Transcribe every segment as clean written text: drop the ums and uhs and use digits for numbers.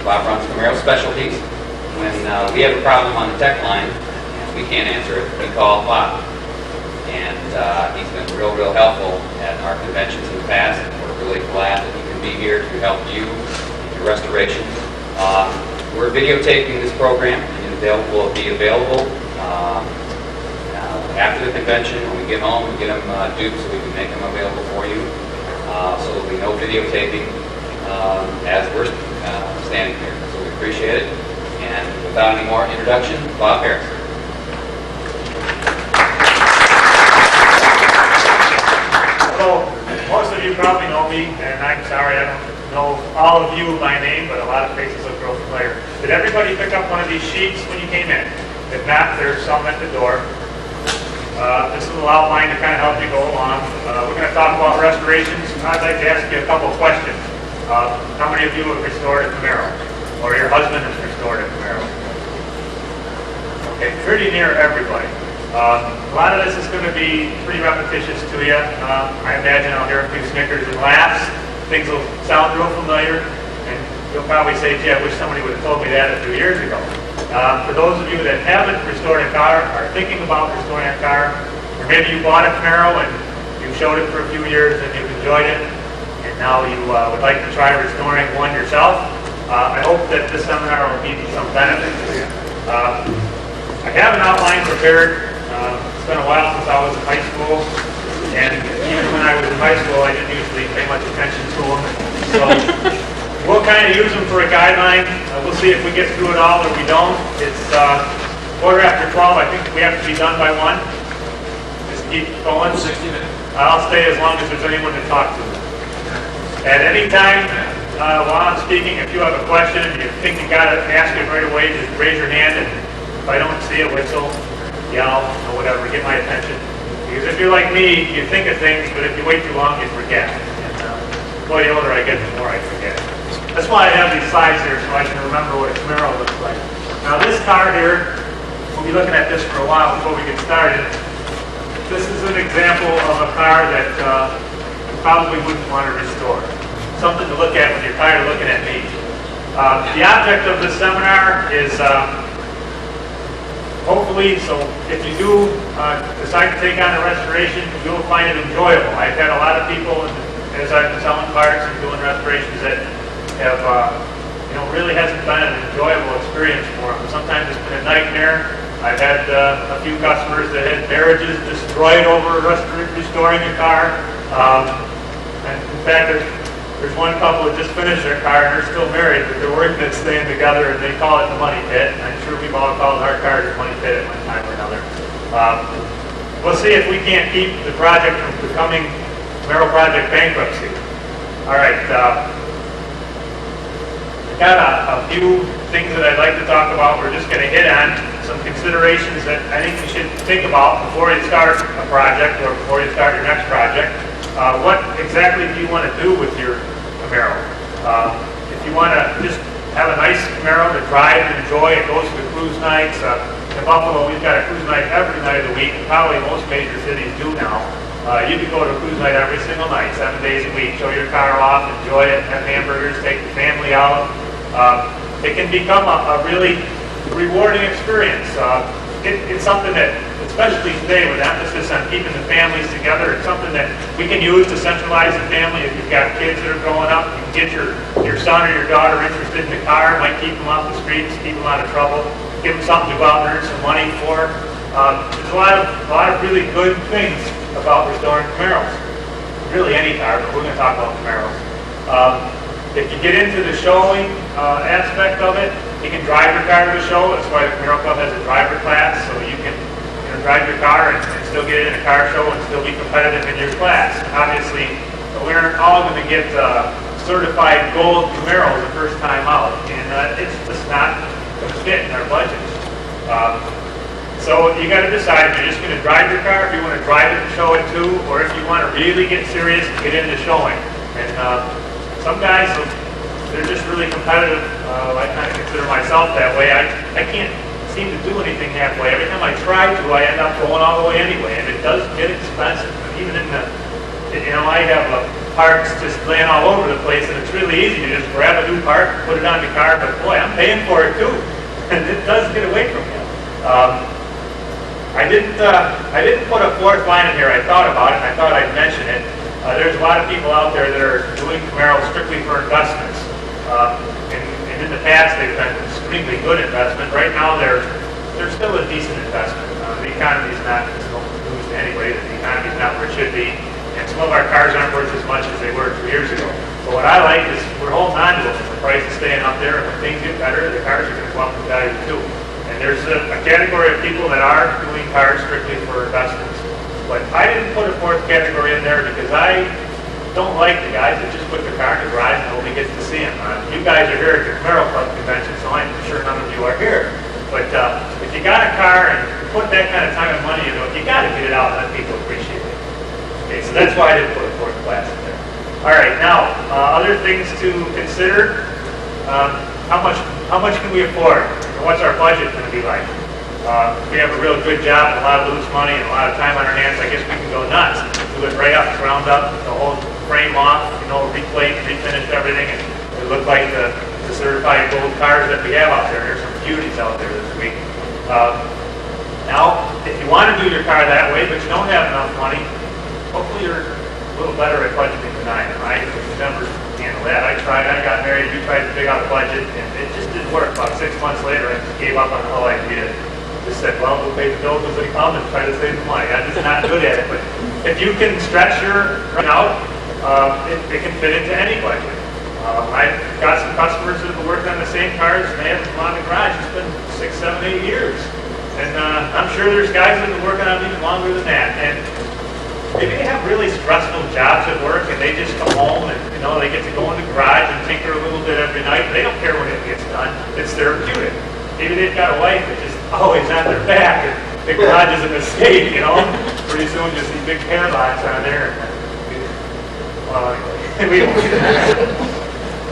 Bob runs Camaro Specialties. When we have a problem on the tech line and we can't answer it, we call Bob. And he's been real helpful at our conventions in the past, and we're really glad that he can be here to help you in your restoration. We're videotaping this program, and it will be available after the convention. When we get home, we get them duped so we can make them available for you. So there'll be no videotaping as we're standing here. So we appreciate it. And without any more introduction, Bob Harris. Hello. Most of you probably know me, and I'm sorry I don't know all of you by name, but a lot of faces look real familiar. Did everybody pick up one of these sheets when you came in? If not, there's some at the door. This is a little outline to kind of help you go along. We're going to talk about restorations. I'd like to ask you a couple questions. How many of you have restored a Camaro? Or your husband has restored a Camaro? Okay, pretty near everybody. A lot of this is going to be pretty repetitious to you. I imagine I'll hear a few snickers and laughs. Things will sound real familiar, and you'll probably say, gee, I wish somebody would have told me that a few years ago. For those of you that haven't restored a car, are thinking about restoring a car, or maybe you bought a Camaro and you showed it for a few years and you've enjoyed it, and now you would like to try restoring one yourself, I hope that this seminar will be some benefit to you. I have an outline prepared. It's been a while since I was in high school, and even when I was in high school, I didn't usually pay much attention to them. So we'll kind of use them for a guideline. We'll see if we get through it all or we don't. It's 12:15. I think we have to be done by 1. Just keep going. 60 minutes. I'll stay as long as there's anyone to talk to. At any time while I'm speaking, if you have a question and you think you got to ask it right away, just raise your hand, and if I don't see it, whistle, yell, or whatever, get my attention. Because if you're like me, you think of things, but if you wait too long, you forget. And the more the older I get, the more I forget. That's why I have these slides here, so I can remember what a Camaro looks like. Now this car here, we'll be looking at this for a while before we get started. This is an example of a car that you probably wouldn't want to restore. Something to look at when you're tired of looking at me. The object of this seminar is hopefully, so if you do decide to take on a restoration, you'll find it enjoyable. I've had a lot of people, as I've been selling parts and doing restorations, that have, really hasn't been an enjoyable experience for them. Sometimes it's been a nightmare. I've had a few customers that had marriages destroyed over restoring a car. And in fact, there's one couple that just finished their car and they're still married, but they're working at staying together, and they call it the money pit. And I'm sure we've all called our car the money pit at one time or another. We'll see if we can't keep the project from becoming Camaro Project bankruptcy. All right. I've got a few things that I'd like to talk about. We're just going to hit on some considerations that I think you should think about before you start a project or before you start your next project. What exactly do you want to do with your Camaro? If you want to just have a nice Camaro to drive and enjoy, it goes to cruise nights. In Buffalo, we've got a cruise night every night of the week. Probably most major cities do now. You can go to a cruise night every single night, 7 days a week. Show your car off, enjoy it, have hamburgers, take the family out. It can become a really rewarding experience. It's something that, especially today with emphasis on keeping the families together, it's something that we can use to centralize the family. If you've got kids that are growing up, you can get your son or your daughter interested in the car. It might keep them off the streets, keep them out of trouble, give them something to go out and earn some money for. There's a lot of really good things about restoring Camaros. Really any car, but we're going to talk about Camaros. If you get into the showing aspect of it, you can drive your car to the show. That's why the Camaro Club has a driver class, so you can drive your car and still get in a car show and still be competitive in your class. Obviously, we aren't all going to get certified gold Camaros the first time out, and it's just not going to fit in our budget. So you got to decide if you're just going to drive your car, if you want to drive it and show it too, or if you want to really get serious and get into showing. And some guys, they're just really competitive. I kind of consider myself that way. I can't seem to do anything halfway. Every time I try to, I end up going all the way anyway, and it does get expensive. Even in the, I have a parts just laying all over the place, and it's really easy to just grab a new part, put it on the car, but boy, I'm paying for it too, and it does get away from you. I didn't put a fourth line in here. I thought about it, and I thought I'd mention it. There's a lot of people out there that are doing Camaros strictly for investments. And in the past, they've been extremely good investment. Right now, they're still a decent investment. The economy's not, it's no news to anybody that the economy's not where it should be. And some of our cars aren't worth as much as they were 2 years ago. But what I like is we're holding on to them. The price is staying up there, and when things get better, the cars are going to go up in value too. And there's a category of people that are doing cars strictly for investments. But I didn't put a fourth category in there because I don't like the guys that just put their car in the garage and nobody gets to see them. You guys are here at the Camaro Club convention, so I'm sure none of you are here. But if you got a car and put that kind of time and money into it, you got to get it out and let people appreciate it. Okay, so that's why I didn't put a fourth class in there. All right, now other things to consider. How much can we afford? And what's our budget going to be like? If we have a real good job and a lot of loose money and a lot of time on our hands, I guess we can go nuts. Do it right up, ground up, the whole frame off, replate, refinish everything, and it look like the certified gold cars that we have out there. There's some beauties out there this week. Now, if you want to do your car that way, but you don't have enough money, hopefully you're a little better at budgeting than I am. I can never handle that. I got married, we tried to figure out a budget, and it just didn't work. About 6 months later, I just gave up on the whole idea. Just said, well, we'll pay the bills as they come and try to save the money. I'm just not good at it. But if you can stretch your out, it can fit into any budget. I've got some customers that have worked on the same cars, and they haven't come out of the garage. It's been 6, 7, 8 years. And I'm sure there's guys that have been working on it even longer than that. And maybe they have really stressful jobs at work, and they just come home and, they get to go in the garage and tinker a little bit every night. They don't care when it gets done. It's therapeutic. Maybe they've got a wife that just always on their back, and the garage is a mistake, Pretty soon just these big hairlines on there.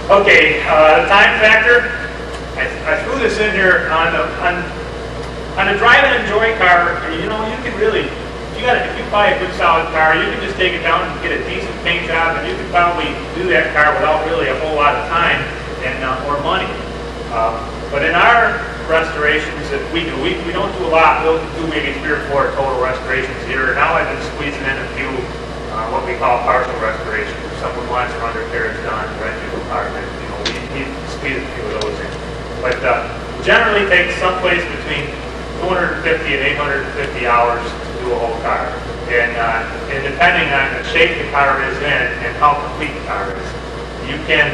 Okay, the time factor. I threw this in here on a drive and enjoy car. You can really, if you buy a good solid car, you can just take it down and get a decent paint job, and you can probably do that car without really a whole lot of time and or money. But in our restorations that we do, we don't do a lot. We'll do maybe 3 or 4 total restorations a year. Now I've been squeezing in a few what we call partial restorations. If someone wants their undercarriage done, rent a new car, we squeeze a few of those in. But generally takes someplace between 250 and 850 hours to do a whole car. And depending on the shape the car is in and how complete the car is, you can.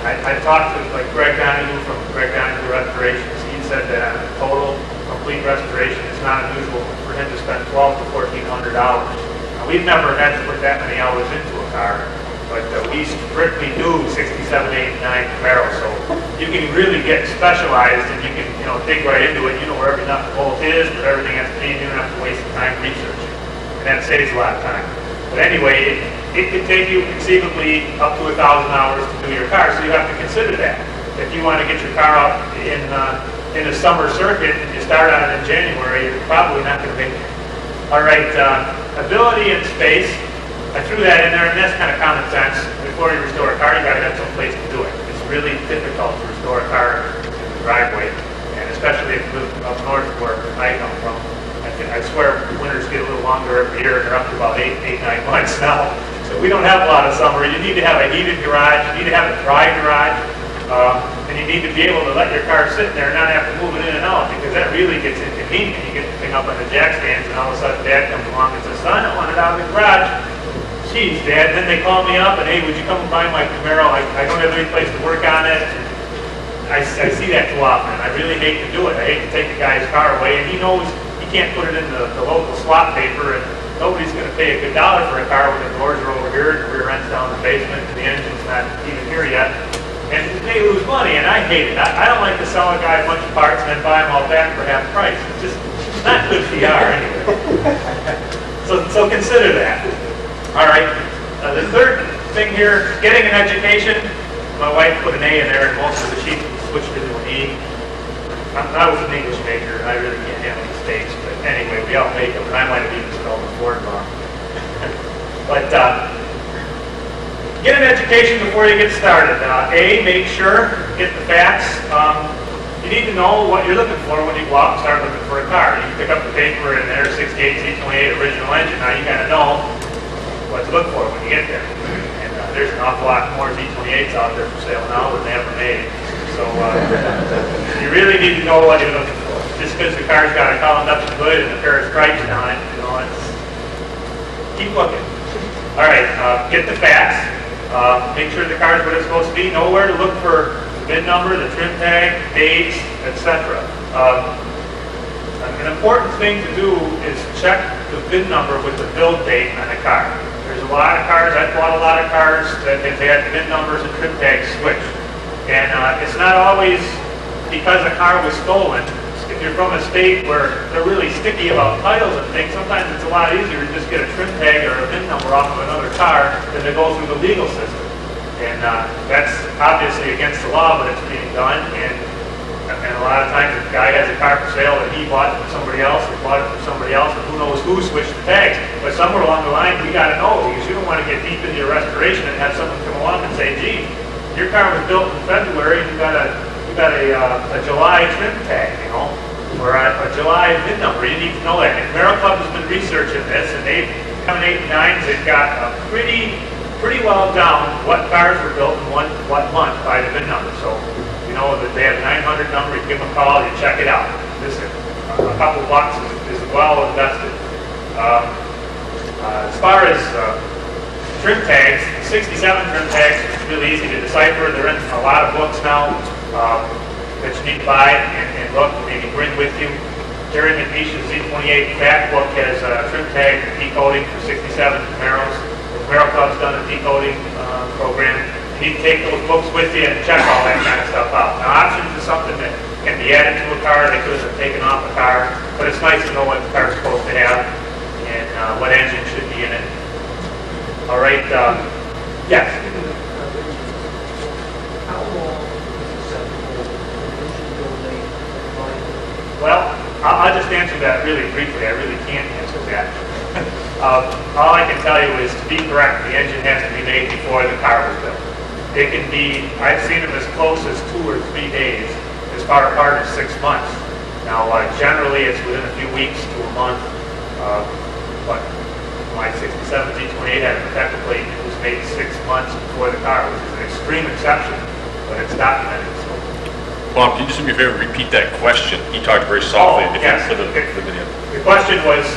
I talked to Greg Donahue from Greg Donahue Restorations. He said that on a total complete restoration, it's not unusual for him to spend $1,200 to $1,400. Now, we've never had to put that many hours into a car, but we strictly do 67, 8, 9 Camaros. So you can really get specialized, and you can dig right into it. You know where every nut and bolt is, where everything has to be. You don't have to waste time researching, and that saves a lot of time. But anyway, it could take you conceivably up to 1,000 hours to do your car, so you have to consider that. If you want to get your car out in a summer circuit and you start on it in January, you're probably not going to make it. All right, ability and space. I threw that in there, and that's kind of common sense. Before you restore a car, you got to have some place to do it. It's really difficult to restore a car in the driveway, and especially if you live up north where I come from. I swear winters get a little longer every year, and they're up to about 8, 9 months now. So we don't have a lot of summer. You need to have a heated garage. You need to have a dry garage. And you need to be able to let your car sit there and not have to move it in and out, because that really gets inconvenient. You get the thing up on the jack stands, and all of a sudden Dad comes along and says, "Son, I want it out of the garage." Geez, Dad. Then they call me up and, "Hey, would you come and buy my Camaro? I don't have any place to work on it." I see that too often, and I really hate to do it. I hate to take the guy's car away, and he knows he can't put it in the local swap paper, and nobody's going to pay a good dollar for a car when the doors are over here, and the rear end's down in the basement, and the engine's not even here yet. And they lose money, and I hate it. I don't like to sell a guy a bunch of parts and then buy them all back for half price. It's just not good PR anyway. So consider that. All right. The third thing here, getting an education. My wife put an A in there, and most of the sheets switched into an E. I was an English major, and I really can't handle mistakes. But anyway, we all make them, and I might have even spelled the word wrong. But Get an education before you get started. A, make sure, get the facts. You need to know what you're looking for when you go out and start looking for a car. You pick up the paper and there's 68 Z28 original engine. Now you got to know what to look for when you get there. And there's an awful lot more Z28s out there for sale now than they ever made. So you really need to know what you're looking for. Just because the car's got a column up and hood and a pair of stripes on it, you know, it's keep looking. All right, get the facts. Make sure the car is what it's supposed to be. Know where to look for the VIN number, the trim tag, dates, etc. An important thing to do is check the VIN number with the build date on the car. There's a lot of cars, I've bought a lot of cars that have had VIN numbers and trim tags switched. And it's not always because a car was stolen. If you're from a state where they're really sticky about titles and things, sometimes it's a lot easier to just get a trim tag or a VIN number off of another car than to go through the legal system. And that's obviously against the law, but it's being done. And a lot of times, if a guy has a car for sale that he bought from somebody else, or bought it from somebody else, and who knows who switched the tags. But somewhere along the line, we got to know, because you don't want to get deep into your restoration and have someone come along and say, "Gee, your car was built in February, and you got a July trim tag, you know, or a July VIN number." You need to know that. And CAMARO Club has been researching this, and they've come in 8 and 9s. They've got pretty well down what cars were built in what month by the VIN number. So you know that they have a 900 number. You give them a call, you check it out. This a couple bucks is well invested. As far as trim tags, 67 trim tags is really easy to decipher. They're in a lot of books now that you need to buy and look, maybe bring with you. Jerry McNeish's Z28 fact book has trim tag decoding for 67 Camaros. The CAMARO Club's done a decoding program. You need to take those books with you and check all that kind of stuff out. Now, options is something that can be added to a car. They could have taken off a car, but it's nice to know what the car's supposed to have and what engine should be in it. All right, yes? How long is acceptable engine building and body building? Well, I'll just answer that really briefly. I really can't answer that. All I can tell you is, to be correct, the engine has to be made before the car was built. It can be, I've seen them as close as 2 or 3 days, as far apart as 6 months. Now, generally, it's within a few weeks to a month, but my 67 Z28 had a protective plate. It was made 6 months before the car, which is an extreme exception, but it's documented. So. Bob, can you just do me a favor, repeat that question? He talked very softly. Oh, yes. For the video. The question was,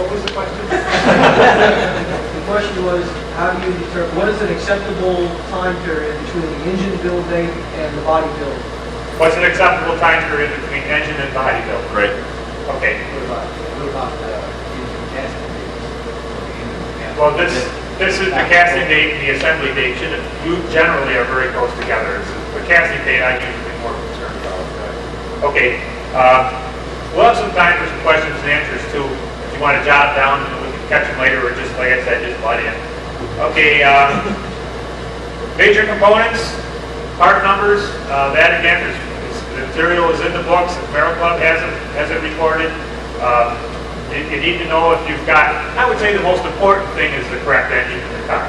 what was the question? The question was, how do you determine, what is an acceptable time period between the engine build date and the body build? What's an acceptable time period between engine and body build? Right. Okay. What about the engine casting dates? Well, this is the casting date and the assembly date. You generally are very close together. The casting date I'm usually more concerned about. Okay. We'll have some time for some questions and answers too. If you want to jot down, we can catch them later, or just, like I said, just butt in. Okay. Major components, part numbers. That again is the material is in the books. The CAMARO Club has it recorded. You need to know if you've got, I would say the most important thing is the correct engine in the car.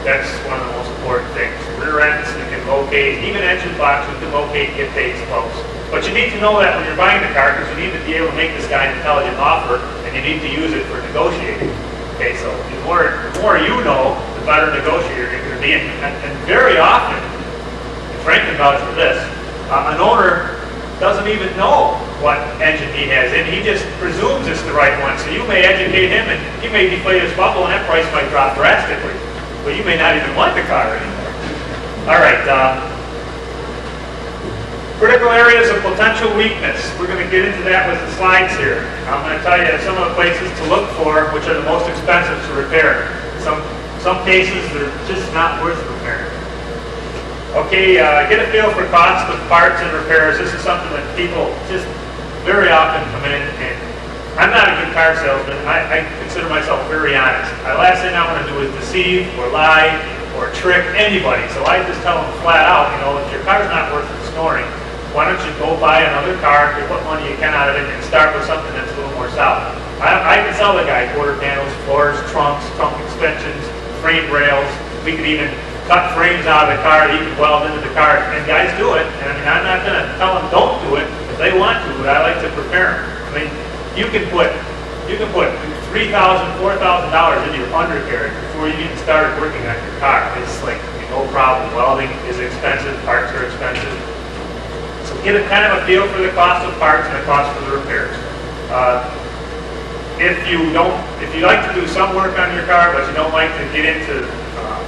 That's one of the most important things. Rear ends, you can locate, even engine blocks, you can locate, get dates close. But you need to know that when you're buying the car, because you need to be able to make this guy an intelligent offer, and you need to use it for negotiating. Okay, so the more you know, the better negotiator you're going to be. And very often, and Frank can vouch for this, an owner doesn't even know what engine he has in. He just presumes it's the right one. So you may educate him, and he may deflate his bubble, and that price might drop drastically. But you may not even want the car anymore. All right. Critical areas of potential weakness. We're going to get into that with the slides here. I'm going to tell you some of the places to look for, which are the most expensive to repair. Some cases, they're just not worth repairing. Okay, get a feel for cost of parts and repairs. This is something that people just very often come in, and I'm not a good car salesman. I consider myself very honest. The last thing I want to do is deceive or lie or trick anybody. So I just tell them flat out, you know, if your car's not worth restoring, why don't you go buy another car, get what money you can out of it, and start with something that's a little more solid. I can sell the guy quarter panels, floors, trunks, trunk extensions, frame rails. We could even cut frames out of the car that you can weld into the car, and guys do it. And I mean, I'm not gonna tell them don't do it if they want to, but I like to prepare them. I mean, you can put $3,000, $4,000 into your undercarriage before you even started working on your car. It's like no problem. Welding is expensive, parts are expensive. So get a kind of a feel for the cost of parts and the cost for the repairs. If you like to do some work on your car, but you don't like to get into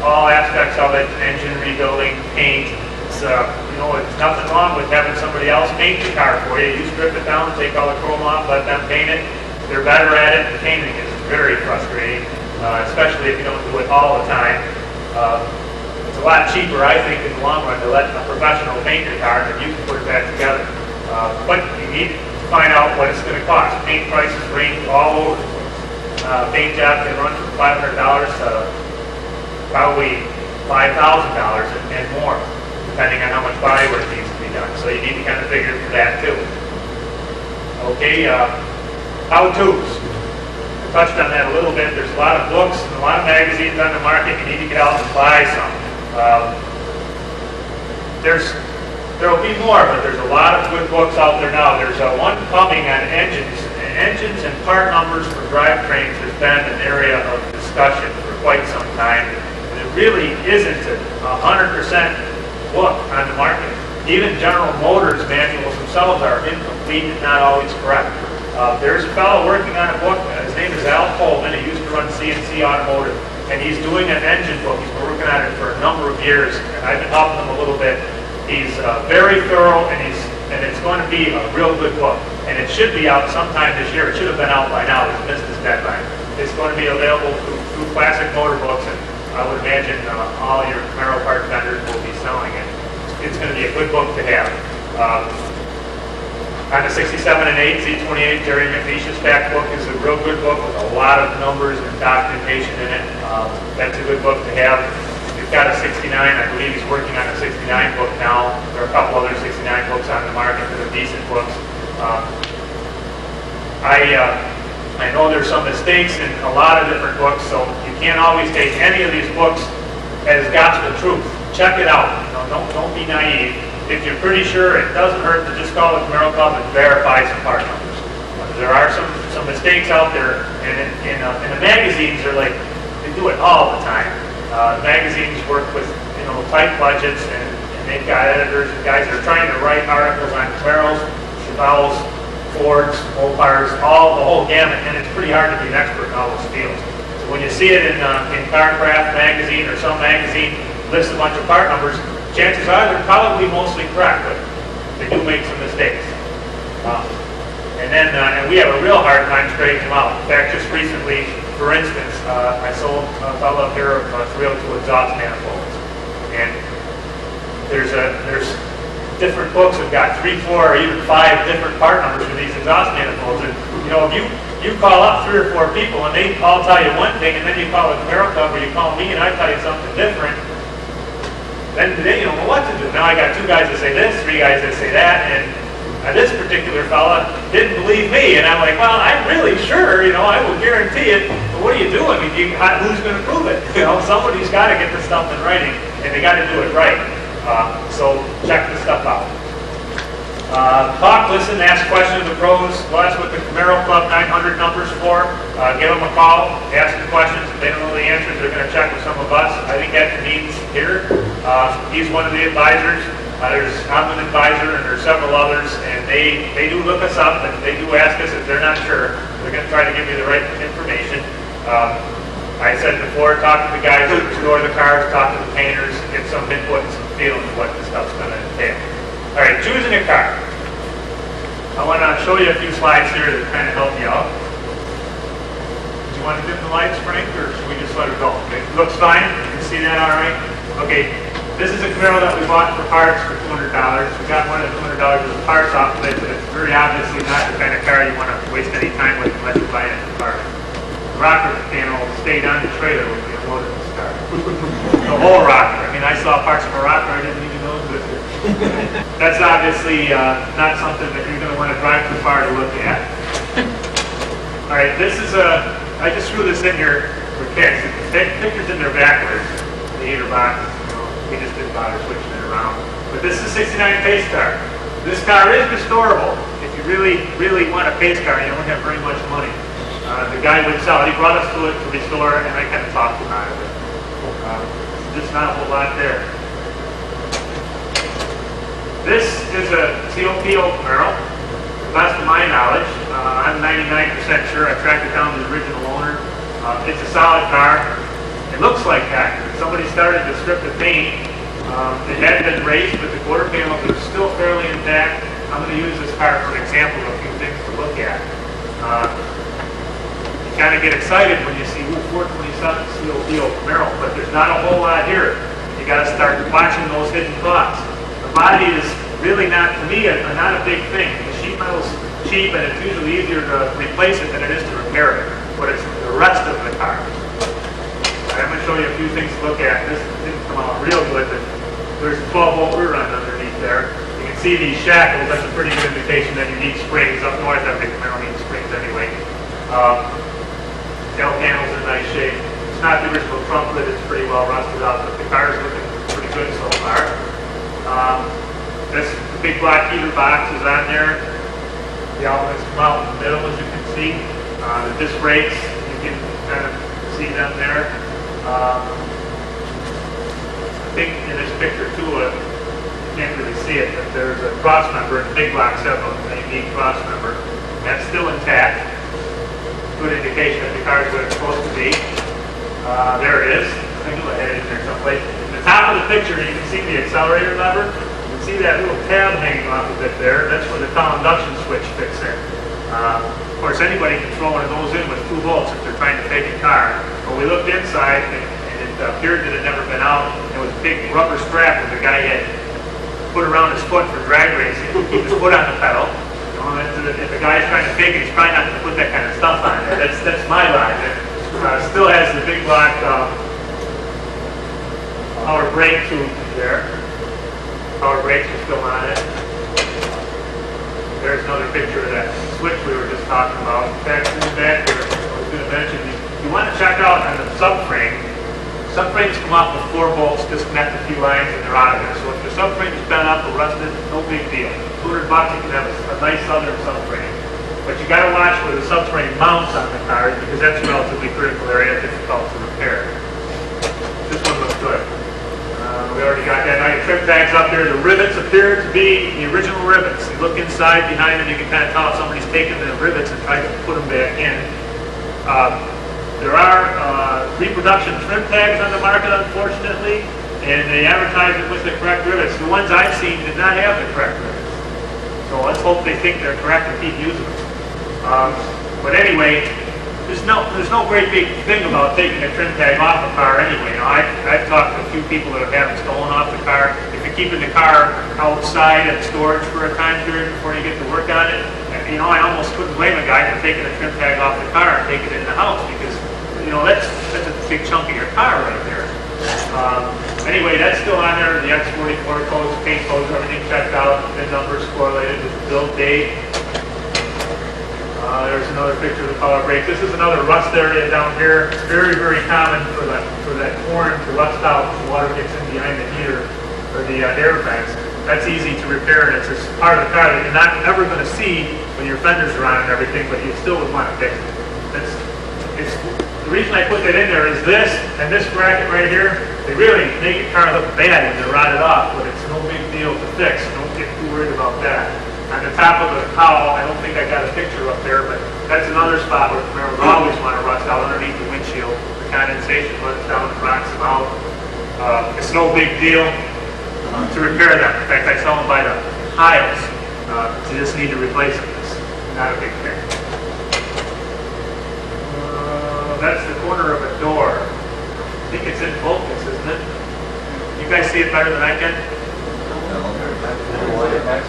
all aspects of it, engine rebuilding, paint, it's nothing wrong with having somebody else paint your car for you. You strip it down, take all the chrome off, let them paint it. They're better at it. The painting is very frustrating, especially if you don't do it all the time. It's a lot cheaper, I think, in the long run to let a professional paint your car than you can put it back together. But you need to find out what it's going to cost. Paint prices range all over the place. Paint job can run from $500 to probably $5,000 and more, depending on how much body work needs to be done. So you need to kind of figure for that too. Okay, how-tos. I touched on that a little bit. There's a lot of books and a lot of magazines on the market. You need to get out and buy some. There will be more, but there's a lot of good books out there now. There's one coming on engines. Engines and part numbers for drivetrains has been an area of discussion for quite some time. And it really isn't a 100% book on the market. Even General Motors manuals themselves are incomplete and not always correct. There's a fellow working on a book. His name is Al Coleman. He used to run CNC Automotive, and he's doing an engine book. He's been working on it for a number of years, and I've been helping him a little bit. He's very thorough, and it's going to be a real good book. And it should be out sometime this year. It should have been out by now. He's missed his deadline. It's going to be available through Classic Motor Books, and I would imagine all your Camaro part vendors will be selling it. It's going to be a good book to have. On the 67 and 8 Z28, Jerry McNeish's fact book is a real good book with a lot of numbers and documentation in it. That's a good book to have. You've got a 69, I believe he's working on a 69 book now. There are a couple other 69 books on the market that are decent books. I know there's some mistakes in a lot of different books, so you can't always take any of these books as gospel truth. Check it out. Don't be naive. If you're pretty sure, it doesn't hurt to just call the Camaro Club and verify some part numbers. There are some mistakes out there, and in the magazines, they do it all the time. Magazines work with tight budgets, and they've got editors and guys that are trying to write articles on Camaros, Chevrolets, Fords, Mopars, the whole gamut, and it's pretty hard to be an expert in all those fields. So when you see it in CarCraft magazine or some magazine lists a bunch of part numbers, chances are they're probably mostly correct, but they do make some mistakes. And we have a real hard time straightening them out. In fact, just recently, for instance, I sold a fellow up here of 302 exhaust manifolds. And there's different books that have got 3, 4, or even 5 different part numbers for these exhaust manifolds. And if you call up 3 or 4 people and they all tell you one thing, and then you call the Camaro Club or you call me and I tell you something different, then you don't know what to do. Now I got 2 guys that say this, 3 guys that say that, and this particular fella didn't believe me, and I'm like, well, I'm really sure, I will guarantee it, but what do you do? I mean, who's going to prove it? Somebody's got to get this stuff in writing, and they got to do it right. So check this stuff out. Talk, listen, ask questions of the pros. Well, that's what the Camaro Club 900 number's for. Give them a call, ask them questions. If they don't know the answers, they're going to check with some of us. I think Ed Means here. He's one of the advisors. I'm an advisor, and there's several others, and they do look us up, and they do ask us if they're not sure. They're going to try to give you the right information. I said before, talk to the guys who store the cars, talk to the painters, get some input and some feeling of what this stuff's going to entail. All right, choosing a car. I want to show you a few slides here that kind of help you out. Do you want to dim the lights, Frank, or should we just let it go? Okay. Looks fine. You can see that all right? Okay, this is a Camaro that we bought for parts for $200. We got one of the $200 of the parts off of it, but it's very obviously not the kind of car you want to waste any time with unless you buy it in the car. The rocker panel stayed on the trailer when we unloaded this car. The whole rocker. I mean, I saw parts of a rocker I didn't even know existed. That's obviously not something that you're going to want to drive too far to look at. All right, this is I just threw this in here for kicks. pictures in there backwards, the heater box, you know, we just didn't bother switching it around. But this is a 69 pace car. This car is restorable. If you really, really want a pace car, you don't have very much money. The guy would sell it. He brought us to it to restore, and I kind of talked him out of it. Just not a whole lot there. This is a COPO Camaro. To the best of my knowledge, I'm 99% sure. I tracked it down to the original owner. It's a solid car. It looks like that. Somebody started to strip the paint. It had been raised, but the quarter panels are still fairly intact. I'm going to use this car for an example of a few things to look at. You kind of get excited when you see 427 COPO Camaro, but there's not a whole lot here. You got to start watching those hidden costs. The body is really not, to me, not a big thing. The sheet metal's cheap, and it's usually easier to replace it than it is to repair it. But it's the rest of the car. I'm going to show you a few things to look at. This didn't come out real good, but there's a 12-volt rear end underneath there. You can see these shackles. That's a pretty good indication that you need springs. Up north, I think Camaro needs springs anyway. Tail panel's in nice shape. It's not the original trunk lid. It's pretty well rusted out, but the car is looking pretty good so far. This big black heater box is on there. The outlets come out in the middle, as you can see. The disc brakes, you can kind of see them there. I think in this picture too, you can't really see it, but there's a cross member, and the big blocks have a unique cross member. That's still intact. Good indication that the car is where it's supposed to be. There it is. I knew I had it in there someplace. In the top of the picture, you can see the accelerator lever. You can see that little tab hanging off of it there. That's where the common induction switch fits in. Of course, anybody can throw one of those in with 2 volts if they're trying to take a car. But we looked inside, and it appeared that it had never been out. There was a big rubber strap that the guy had put around his foot for drag racing to keep his foot on the pedal. If the guy's trying to fake it, he's probably not going to put that kind of stuff on there. That's my line. It still has the big black power brake tube there. Power brakes are still on it. There's another picture of that switch we were just talking about. Back here, I was going to mention, you want to check out on the subframe. Subframes come off with 4 bolts, disconnect a few lines, and they're out of there. So if the subframe is bent up or rusted, no big deal. $200 you can have a nice southern subframe. But you got to watch where the subframe mounts on the car because that's a relatively critical area, difficult to repair. This one looks good. We already got that nice trim tags up there. The rivets appear to be the original rivets. You look inside behind them, you can kind of tell if somebody's taken the rivets and tried to put them back in. There are reproduction trim tags on the market, unfortunately, and they advertise it with the correct rivets. The ones I've seen did not have the correct rivets. So let's hope they think they're correct and keep using them. But anyway, there's no great big thing about taking a trim tag off a car anyway. You know, I've talked to a few people that have had them stolen off the car. If you're keeping the car outside at storage for a time period before you get to work on it, you know, I almost couldn't blame a guy for taking a trim tag off the car and taking it in the house because, you know, that's a big chunk of your car right there. Anyway, that's still on there. The X44 codes, paint codes, everything checked out. The numbers correlated with the build date. There's another picture of the power brakes. This is another rust area down here. It's very, very common for that horn to rust out when the water gets in behind the heater or the air vents. That's easy to repair, and it's a part of the car that you're not ever going to see when your fenders are on and everything, but you still would want to fix it. The reason I put that in there is this and this bracket right here, they really make a car look bad when they're rotted off, but it's no big deal to fix. Don't get too worried about that. On the top of the cowl, I don't think I got a picture up there, but that's another spot where Camaros always want to rust out underneath the windshield. The condensation runs down and rocks them out. It's no big deal to repair them. In fact, I sell them by the piles. You just need to replace them. It's not a big thing. That's the corner of a door. I think it's in focus, isn't it? You guys see it better than I can?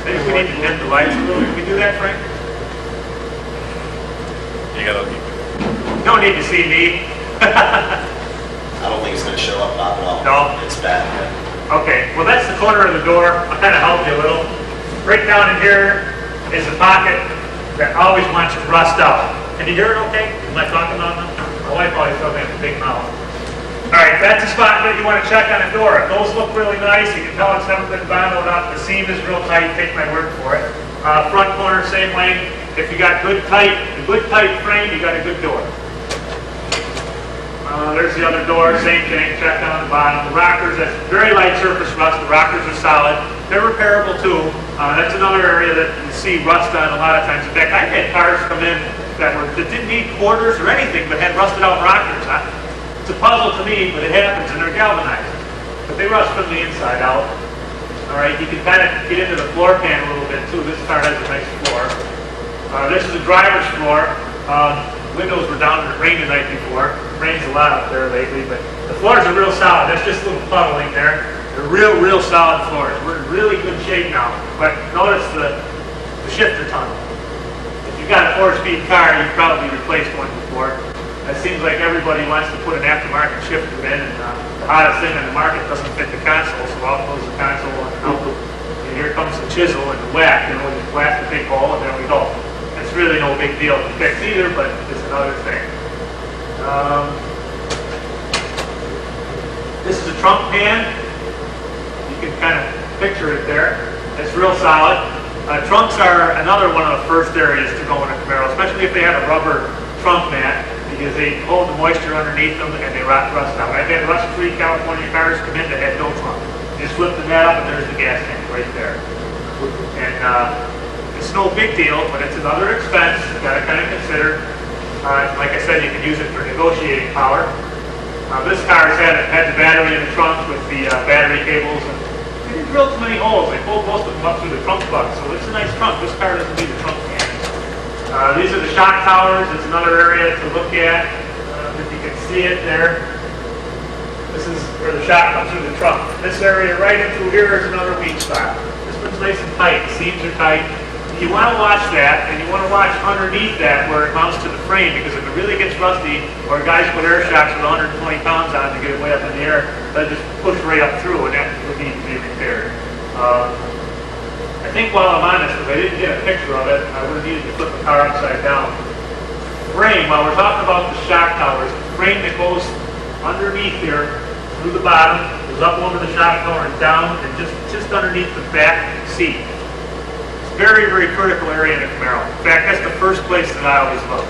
Maybe we need to dim the lights a little. Can we do that, Frank? You don't need to see me. I don't think it's going to show up that well. No? It's bad. Okay, well that's the corner of the door. I'll kind of help you a little. Right down in here is a pocket that always wants to rust out. Can you hear it okay? Am I talking on them? My wife always tells me I have a big mouth. right, that's a spot that you want to check on a door. If those look really nice, you can tell it's never been vinyl up. The seam is real tight, take my word for it. Front corner, same way. If you got good tight frame, you got a good door. There's the other door, same thing, check on the bottom. The rockers, that's very light surface rust. The rockers are solid. They're repairable too. That's another area that you see rust on a lot of times. In fact, I've had cars come in that didn't need quarters or anything, but had rusted out rockers. It's a puzzle to me, but it happens, and they're galvanized. But they rust from the inside out. All right, you can kind of get into the floor pan a little bit too. This car has a nice floor. This is a driver's floor. Windows were down and it rained the night before. It rains a lot up there lately, but the floors are real solid. That's just a little puddling there. They're real solid floors. We're in really good shape now. But notice the shifter tunnel. If you've got a 4-speed car, you've probably replaced one before. It seems like everybody wants to put an aftermarket shifter in, and the hottest thing on the market doesn't fit the console, so I'll close the console and out. And here comes the chisel and the whack, you know, just whack the big hole, and there we go. It's really no big deal to fix either, but it's another thing. This is a trunk pan. You can kind of picture it there. It's real solid. Trunks are another one of the first areas to go in a Camaro, especially if they have a rubber trunk mat, because they hold the moisture underneath them and they rust out. I've had rust-free California cars come in that had no trunk. You just flip the mat up and there's the gas tank right there. And it's no big deal, but it's another expense you got to kind of consider. Like I said, you can use it for negotiating power. This car has had the battery in the trunk with the battery cables, and they didn't drill too many holes. They pulled most of them up through the trunk plug, so it's a nice trunk. This car doesn't need a trunk can. These are the shock towers. It's another area to look at. If you can see it there, this is where the shock comes through the trunk. This area right in through here is another weak spot. This one's nice and tight. The seams are tight. You want to watch that, and you want to watch underneath that where it mounts to the frame, because if it really gets rusty, or guys put air shocks with 120 pounds on to get it way up in the air, they'll just push right up through, and that would need to be repaired. I think while I'm on this, because I didn't get a picture of it, I would have needed to flip the car upside down. Frame, while we're talking about the shock towers, the frame that goes underneath here, through the bottom, goes up over the shock tower and down, and just underneath the back seat. Very critical area in a Camaro. In fact, that's the first place that I always look.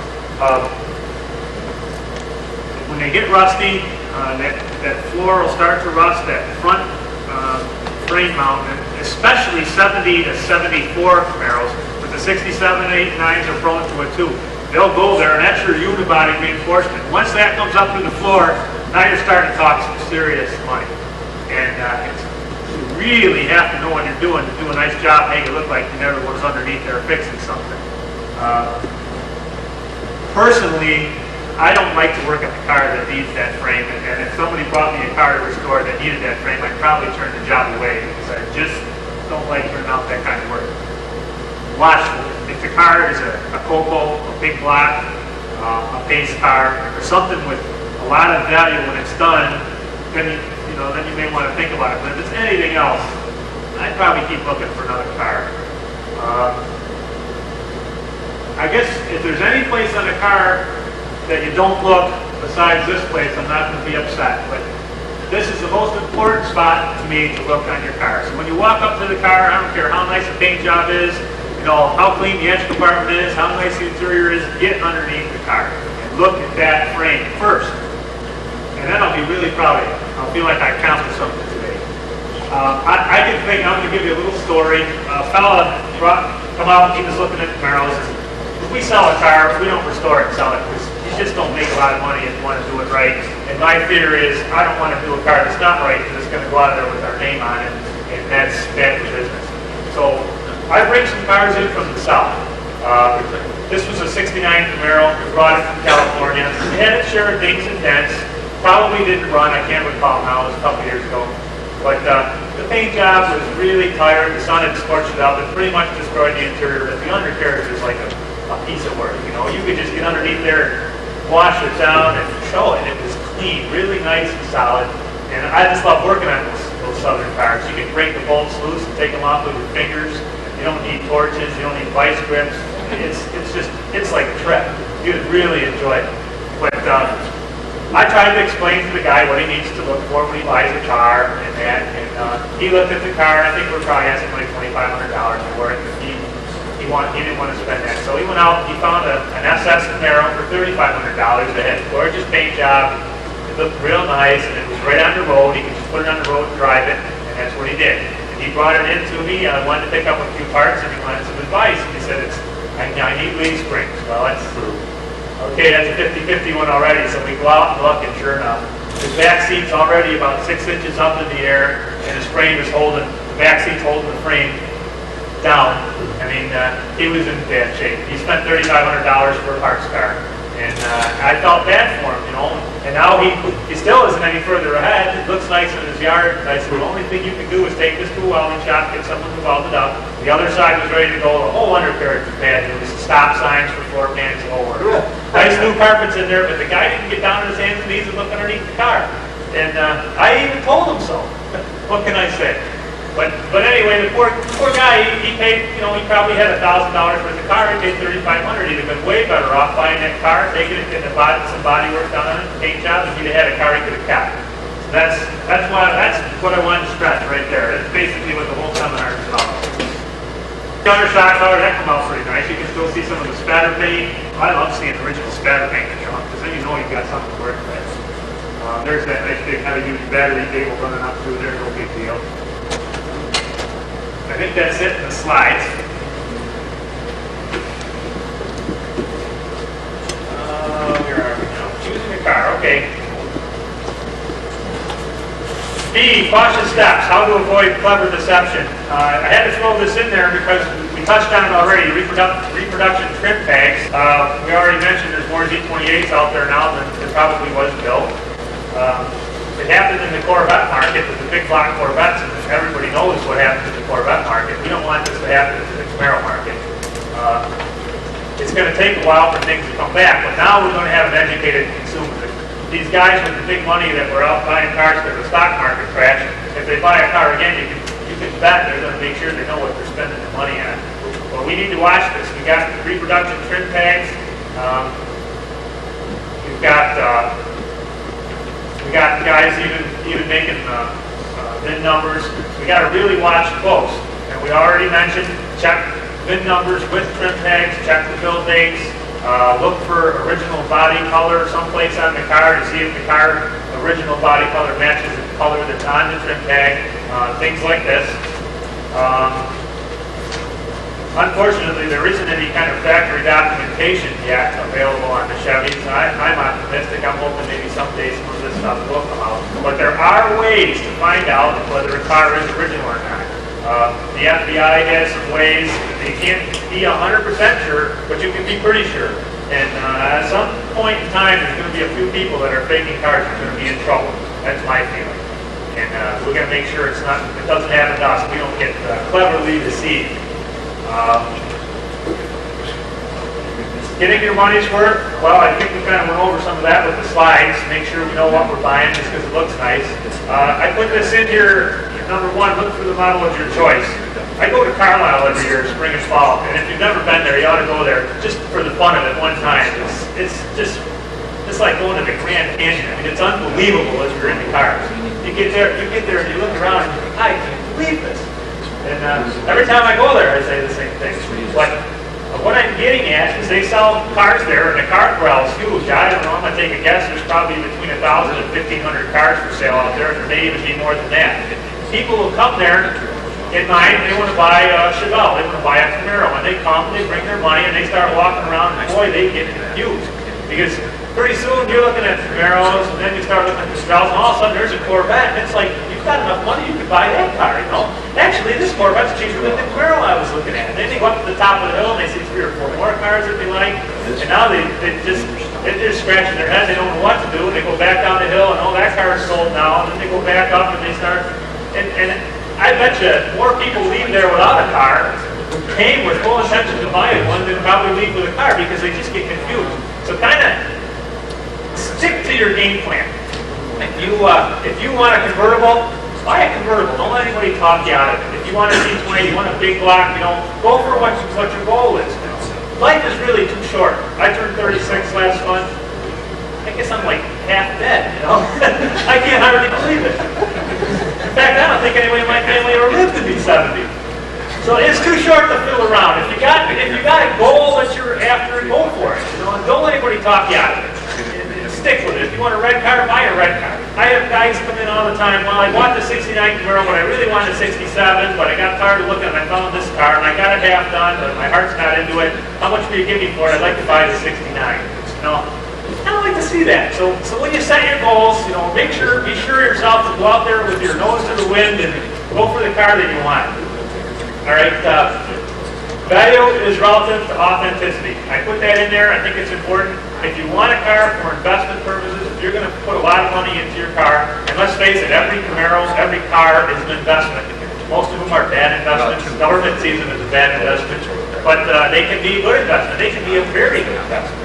When they get rusty, that floor will start to rust, that front frame mount, and especially 70 to 74 Camaros, with the 67, 8, 9s are prone to it too. They'll go there, and that's your unibody reinforcement. Once that comes up through the floor, now you're starting to talk some serious money. And you really have to know what you're doing to do a nice job, make it look like you never was underneath there fixing something. Personally, I don't like to work at the car that needs that frame, and if somebody brought me a car to restore that needed that frame, I'd probably turn the job away, because I just don't like turning out that kind of work. Watch, if the car is a Coco, a big block, a pace car, or something with a lot of value when it's done, then then you may want to think about it. But if it's anything else, I'd probably keep looking for another car. I guess if there's any place on a car that you don't look besides this place, I'm not going to be upset. But this is the most important spot to me to look on your car. So when you walk up to the car, I don't care how nice the paint job is, how clean the engine compartment is, how nice the interior is, get underneath the car and look at that frame first. And then I'll be really proud of you. I'll feel like I accomplished something today. I can think, I'm going to give you a little story. A fella come out, he was looking at Camaros. If we sell a car, we don't restore it and sell it, because you just don't make a lot of money if you want to do it right. And my fear is, I don't want to do a car that's not right, because it's going to go out there with our name on it, and that's bad for business. So I bring some cars in from the south. This was a 69 Camaro. We brought it from California. It had its share of dings and dents. Probably didn't run, I can't recall now, it was a couple years ago. But the paint job was really tired, the sun had scorched it up, it pretty much destroyed the interior, but the undercarriage is like a piece of work, You could just get underneath there, wash it down, and show it. It was clean, really nice and solid. And I just love working on those southern cars. You can break the bolts loose and take them off with your fingers. You don't need torches, you don't need vice grips. It's like a trip. You'd really enjoy it. But I tried to explain to the guy what he needs to look for when he buys a car and that, and he looked at the car, and I think we're probably asking like $2,500 for it. He didn't want to spend that, so he went out, he found an SS Camaro for $3,500. It had a gorgeous paint job, it looked real nice, and it was right on the road. He could just put it on the road and drive it, and that's what he did. And he brought it in to me, I wanted to pick up a few parts, and he wanted some advice, and he said, I need leaf springs. Well, that's okay, that's a 50-50 one already, so we go out and look, and sure enough, his back seat's already about 6 inches up in the air, and his frame is holding, the back seat's holding the frame down. I mean, he was in bad shape. He spent $3,500 for a parts car, and I felt bad for him, you know. And now he still isn't any further ahead. It looks nice in his yard. I said, the only thing you can do is take this to a welding shop, get someone to weld it up. The other side was ready to go. The whole undercarriage was bad. There was stop signs for floor pans and all over. Nice new carpets in there, but the guy didn't get down on his hands and knees and look underneath the car. And I even told him so. What can I say? But anyway, the poor guy, he paid, you know, he probably had $1,000 worth of car. He paid $3,500. He'd have been way better off buying that car, taking it and some body work done on it, paint job, and he'd have had a car he could have kept. So that's what I wanted to stress right there. That's basically what the whole seminar is about. The under shock color, that come out pretty nice. You can still see some of the spatter paint. I love seeing original spatter paint in the trunk, because then you know you've got something to work with. There's that nice big heavy-duty battery cable running up through there, no big deal. I think that's it in the slides. Where are we now? Choosing a car, okay. B, cautious steps, how to avoid clever deception. I had to throw this in there because we touched on it already, reproduction trim tags. We already mentioned there's more Z28s out there now than there probably was built. It happened in the Corvette market with the big block Corvettes, and everybody knows what happened in the Corvette market. We don't want this to happen in the Camaro market. It's going to take a while for things to come back, but now we're going to have an educated consumer. These guys with the big money that were out buying cars because the stock market crashed, if they buy a car again, you can bet they're going to make sure they know what they're spending their money on. Well, we need to watch this. We got reproduction trim tags. We've got guys even making VIN numbers. We got to really watch close. And we already mentioned check VIN numbers with trim tags, check the build dates, look for original body color someplace on the car to see if the car original body color matches the color that's on the trim tag, things like this. Unfortunately, there isn't any kind of factory documentation yet available on the Chevys. I'm optimistic. I'm hoping maybe someday some of this stuff will come out. But there are ways to find out whether a car is original or not. The FBI has some ways. You can't be 100% sure, but you can be pretty sure. And at some point in time, there's going to be a few people that are faking cars that are going to be in trouble. That's my feeling. And we're going to make sure it doesn't happen to us. We don't get cleverly deceived. Getting your money's worth, well, I think we kind of went over some of that with the slides. Make sure we know what we're buying just because it looks nice. I put this in here, number one, look for the model of your choice. I go to Carlisle every year, spring and fall, and if you've never been there, you ought to go there just for the fun of it one time. It's like going to the Grand Canyon. I mean, it's unbelievable as you're in the cars. You get there and you look around and you think, I can't believe this. And every time I go there, I say the same thing. But what I'm getting at is they sell cars there, and the car corral is huge. I don't know, I'm going to take a guess. There's probably between 1,000 and 1,500 cars for sale out there, and there may even be more than that. People will come there in mind, they want to buy a Chevelle, they want to buy a Camaro. When they come, they bring their money, and they start walking around, and boy, they get confused. Because pretty soon you're looking at Camaros, and then you start looking at the Chevelles, and all of a sudden there's a Corvette, and it's like, you've got enough money, you could buy that car, you know? Actually, this Corvette's cheaper than the Camaro I was looking at. And then they go up to the top of the hill, and they see 3 or 4 more cars that they like, and now they're just scratching their head, they don't know what to do, and they go back down the hill, and oh, that car is sold now, and then they go back up, and they start, and I bet you more people leave there without a car, came with full intention to buy one, than probably leave with a car, because they just get confused. So kind of stick to your game plan. If you want a convertible, buy a convertible. Don't let anybody talk you out of it. If you want a C20, you want a big block, go for what your goal is. Life is really too short. I turned 36 last month. I guess I'm like half dead, you know? I can't hardly believe it. In fact, I don't think anyone in my family ever lived to be 70. So it's too short to fiddle around. If you got a goal that you're after, go for it. You know, and don't let anybody talk you out of it. And stick with it. If you want a red car, buy a red car. I have guys come in all the time. Well, I bought the '69 Camaro, but I really wanted a '67. But I got tired of looking and I found this car, and I got it half done, but my heart's not into it. How much will you give me for it? I'd like to buy the '69. You know, I don't like to see that. So when you set your goals, you know, be sure yourself to go out there with your nose to the wind and go for the car that you want. All right. Value is relative to authenticity. I put that in there. I think it's important. If you want a car for investment purposes, if you're going to put a lot of money into your car, and let's face it, every Camaro, every car is an investment. Most of them are bad investments. The government sees them as a bad investment, but they can be a good investment. They can be a very good investment.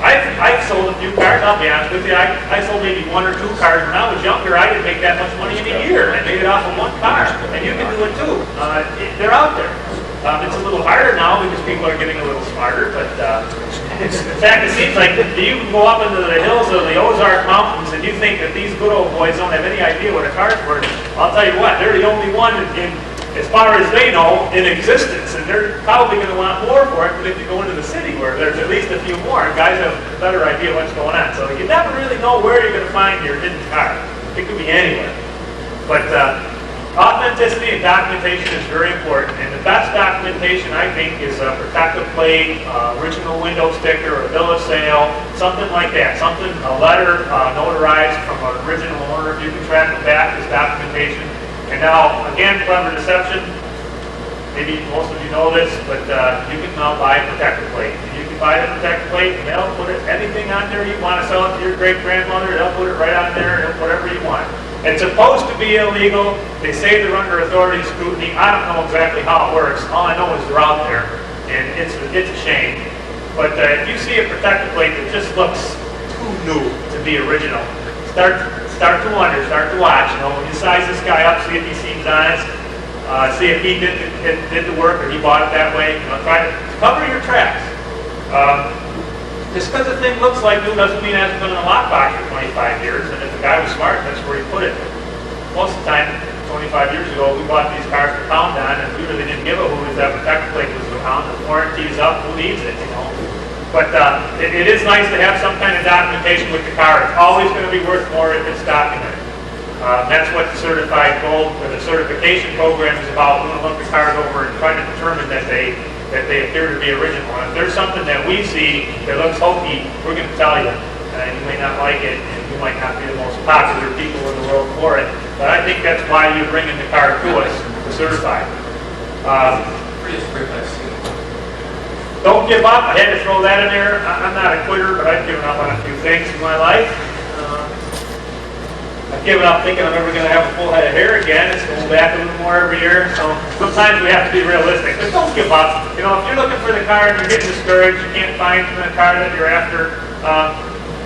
I've sold a few cars. I'll be honest with you. I sold maybe 1 or 2 cars. When I was younger, I didn't make that much money in a year. I made it off of 1 car, and you can do it too. They're out there. It's a little harder now because people are getting a little smarter, but in fact, it seems like you can go up into the hills of the Ozark Mountains and you think that these good old boys don't have any idea what a car's worth. I'll tell you what, they're the only one as far as they know, in existence, and they're probably going to want more for it than if you go into the city where there's at least a few more, and guys have a better idea what's going on. So you never really know where you're going to find your hidden car. It could be anywhere. But authenticity and documentation is very important, and the best documentation, I think, is a protective plate, original window sticker, or a bill of sale, something like that. A letter notarized from an original owner. If you can track it back as documentation. And now, again, clever deception. Maybe most of you know this, but you can now buy a protector plate. And you can buy the protector plate, and they'll put anything on there you want to sell it to your great-grandmother. They'll put it right on there, and whatever you want. It's supposed to be illegal. They say they're under authority scrutiny. I don't know exactly how it works. All I know is they're out there, and it's a shame. But if you see a protector plate that just looks too new to be original, start to wonder, start to watch. You know, when you size this guy up, see if he seems honest, see if he did the work or he bought it that way. You know, try to cover your tracks. Just because the thing looks like new doesn't mean it hasn't been in a lockbox for 25 years. And if the guy was smart, that's where he put it. Most of the time, 25 years ago, we bought these cars for pound on, and we really didn't give a hoot if that protector plate was around. The warranty's up. Who needs it? You know. But it is nice to have some kind of documentation with the car. It's always going to be worth more if it's documented. That's what the certified gold or the certification program is about. We want to look the cars over and try to determine that they appear to be original. And if there's something that we see that looks hokey, we're going to tell you. And you may not like it, and you might not be the most popular people in the world for it. But I think that's why you bring in the car to us to certify. Don't give up. I had to throw that in there. I'm not a quitter, but I've given up on a few things in my life. I've given up thinking I'm ever going to have a full head of hair again. It's going back a little more every year. So sometimes we have to be realistic. But don't give up. You know, if you're looking for the car and you're getting discouraged, you can't find the car that you're after,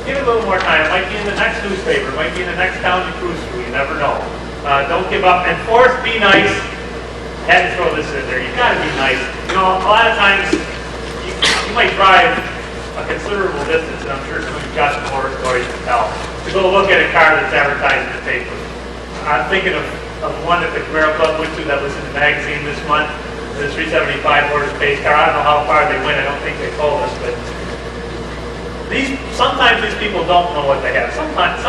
give it a little more time. It might be in the next newspaper. It might be in the next town you cruise through. You never know. Don't give up. And fourth, be nice. I had to throw this in there. You've got to be nice. You know, a lot of times you might drive a considerable distance, and I'm sure some of you got some horror stories to tell, to go look at a car that's advertised in the paper. I'm thinking of one that the Camaro Club went to that was in the magazine this month, the 375 Motor Space car. I don't know how far they went. I don't think they told us, but sometimes these people don't know what they have. Sometimes